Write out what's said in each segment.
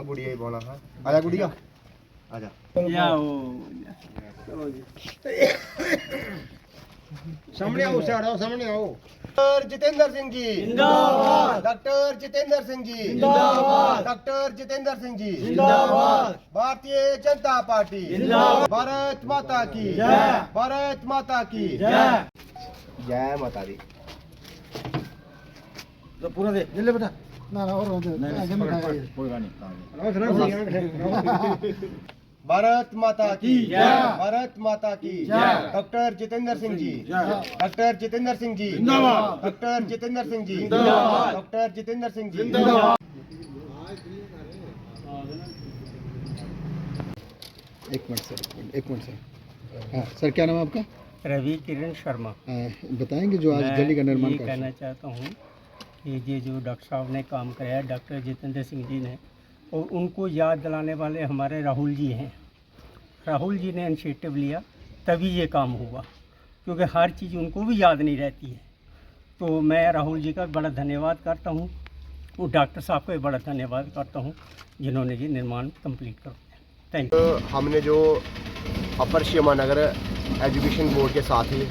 गुड़िया ही बोला। हाँ आजा गुड़िया आजा। सामने आओ, सामने आओ। डॉक्टर जितेंद्र सिंह जी जिंदाबाद। डॉक्टर जितेंद्र सिंह जी जिंदाबाद। डॉक्टर जितेंद्र सिंह जी जिंदाबाद। भारतीय जनता पार्टी जिंदाबाद। भारत माता की जय। भारत माता की जय। जय माता दी। तो पूरा दे ले बेटा ना और कोई गानी भारत माता की जय। भारत माता की जय। डॉक्टर जितेंद्र सिंह जी डॉक्टर जितेंद्र सिंह जी जिंदाबाद। डॉक्टर जितेंद्र सिंह जी जिंदाबाद। डॉक्टर जितेंद्र सिंह जी जिंदाबाद। एक मिनट सर, एक मिनट सर। हाँ सर, क्या नाम है आपका? रवि किरण शर्मा। बताएंगे जो आज गली का निर्माण मैं कहना चाहता हूँ कि ये जो डॉक्टर साहब ने काम कराया, डॉक्टर जितेंद्र सिंह जी ने, और उनको याद दिलाने वाले हमारे राहुल जी हैं। राहुल जी ने इनिशिएटिव लिया तभी ये काम हुआ, क्योंकि हर चीज़ उनको भी याद नहीं रहती है। तो मैं राहुल जी का बड़ा धन्यवाद करता हूँ, और डॉक्टर साहब का भी बड़ा धन्यवाद करता हूँ जिन्होंने ये निर्माण कंप्लीट कर दिया। Thank you. हमने जो अपर श्यामा नगर एजुकेशन बोर्ड के साथ ही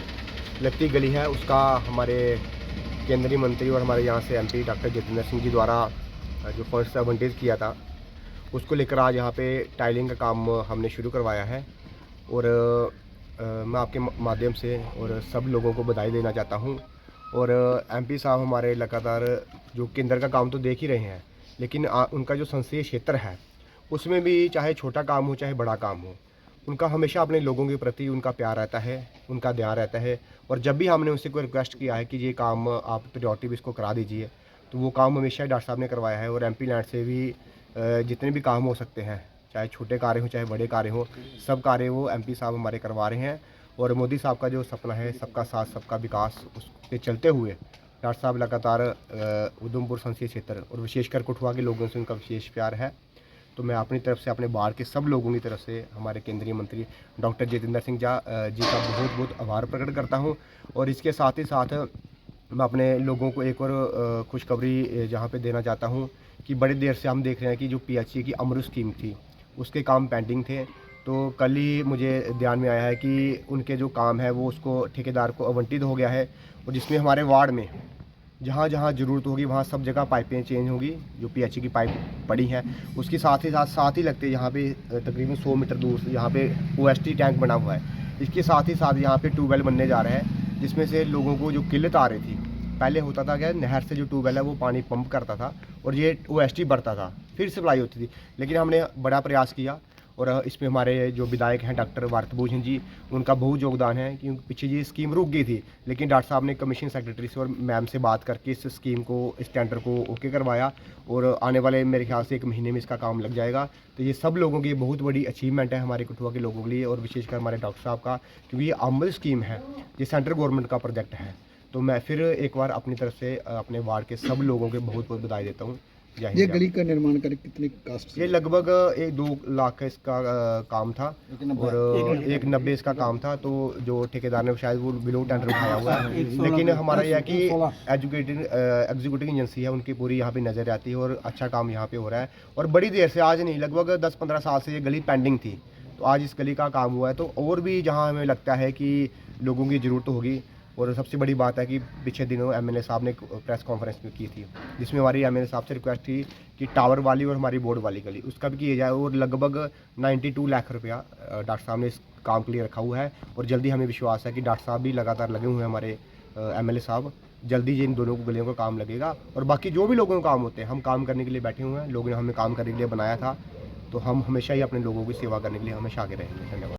लगती गली है, उसका हमारे केंद्रीय मंत्री और हमारे यहाँ से एमपी डॉक्टर जितेंद्र सिंह जी द्वारा जो फंड्स आवंटित किया था, उसको लेकर आज यहाँ पे टाइलिंग का काम हमने शुरू करवाया है। और मैं आपके माध्यम से और सब लोगों को बधाई देना चाहता हूँ। और एमपी साहब हमारे लगातार जो केंद्र का काम तो देख ही रहे हैं, लेकिन उनका जो संसदीय क्षेत्र है उसमें भी चाहे छोटा काम हो चाहे बड़ा काम हो, उनका हमेशा अपने लोगों के प्रति उनका प्यार रहता है, उनका ध्यान रहता है। और जब भी हमने उनसे कोई रिक्वेस्ट किया है कि ये काम आप प्रायोरिटी बेस को करा दीजिए, तो वो काम हमेशा डॉक्टर साहब ने करवाया है। और एमपी लैंड से भी जितने भी काम हो सकते हैं, चाहे छोटे कार्य हो चाहे बड़े कार्य हो, सब कार्य वो एमपी साहब हमारे करवा रहे हैं। और मोदी साहब का जो सपना है सबका साथ सबका विकास, उसके चलते हुए डॉक्टर साहब लगातार उधमपुर संसदीय क्षेत्र और विशेषकर कठुआ के लोगों से उनका विशेष प्यार है। तो मैं अपनी तरफ से, अपने बाढ़ के सब लोगों की तरफ से हमारे केंद्रीय मंत्री डॉक्टर जितेंद्र सिंह जी का बहुत बहुत आभार प्रकट करता हूं। और इसके साथ ही साथ मैं अपने लोगों को एक और खुशखबरी जहां पे देना चाहता हूं कि बड़ी देर से हम देख रहे हैं कि जो पीएचई की अमृत स्कीम थी उसके काम पेंडिंग थे। तो कल ही मुझे ध्यान में आया है कि उनके जो काम है वो उसको ठेकेदार को आवंटित हो गया है। और जिसमें हमारे वार्ड में जहाँ जहाँ ज़रूरत होगी वहाँ सब जगह पाइपें चेंज होंगी। जो पीएचई की पाइप पड़ी हैं उसकी साथ ही लगते यहाँ पे तकरीबन 100 मीटर दूर से यहाँ पे ओएसटी टैंक बना हुआ है। इसके साथ ही साथ यहाँ पे ट्यूबवेल बनने जा रहा है, जिसमें से लोगों को जो किल्लत आ रही थी, पहले होता था कि नहर से जो ट्यूबवेल है वो पानी पंप करता था और ये ओएसटी बढ़ता था, फिर सप्लाई होती थी। लेकिन हमने बड़ा प्रयास किया और इसमें हमारे जो विधायक हैं डॉक्टर भारतभूषण जी, उनका बहुत योगदान है। क्योंकि पीछे ये स्कीम रुक गई थी, लेकिन डॉक्टर साहब ने कमीशन सेक्रेटरी से और मैम से बात करके इस स्कीम को, इस टेंडर को ओके करवाया। और आने वाले मेरे ख्याल से 1 महीने में इसका काम लग जाएगा। तो ये सब लोगों की बहुत बड़ी अचीवमेंट है, हमारे कठुआ के लोगों के लिए और विशेषकर हमारे डॉक्टर साहब का, क्योंकि ये अमृत स्कीम है, ये सेंट्रल गवर्नमेंट का प्रोजेक्ट है। तो मैं फिर एक बार अपनी तरफ से अपने वार्ड के सब लोगों के बहुत बहुत बधाई देता हूँ। ये गली का निर्माण कर कितनी कास्ट? ये लगभग 1-2 लाख का इसका काम था और 190 इसका काम था। तो जो ठेकेदार ने शायद वो बिलो टेंडर उठाया हुआ है, लेकिन हमारा यह है कि एग्जीक्यूटिव एजेंसी है, उनकी पूरी यहाँ पे नज़र आती है और अच्छा काम यहाँ पे हो रहा है। और बड़ी देर से, आज नहीं, लगभग 10-15 साल से ये गली पेंडिंग थी, तो आज इस गली का काम हुआ है। तो और भी जहाँ हमें लगता है कि लोगों की ज़रूरत होगी। और सबसे बड़ी बात है कि पिछले दिनों एमएलए साहब ने प्रेस कॉन्फ्रेंस में की थी, जिसमें हमारी एमएलए साहब से रिक्वेस्ट थी कि टावर वाली और हमारी बोर्ड वाली गली उसका भी किया जाए। और लगभग 92 लाख रुपया डॉक्टर साहब ने इस काम के लिए रखा हुआ है। और जल्दी हमें विश्वास है कि डॉक्टर साहब भी लगातार लगे हुए हैं, हमारे एमएलए साहब, जल्दी इन दोनों गलियों का काम लगेगा। और बाकी जो भी लोगों का काम होते हैं, हम काम करने के लिए बैठे हुए हैं, लोगों ने हमें काम करने के लिए बनाया था, तो हम हमेशा ही अपने लोगों की सेवा करने के लिए हमेशा आगे रहेंगे। धन्यवाद।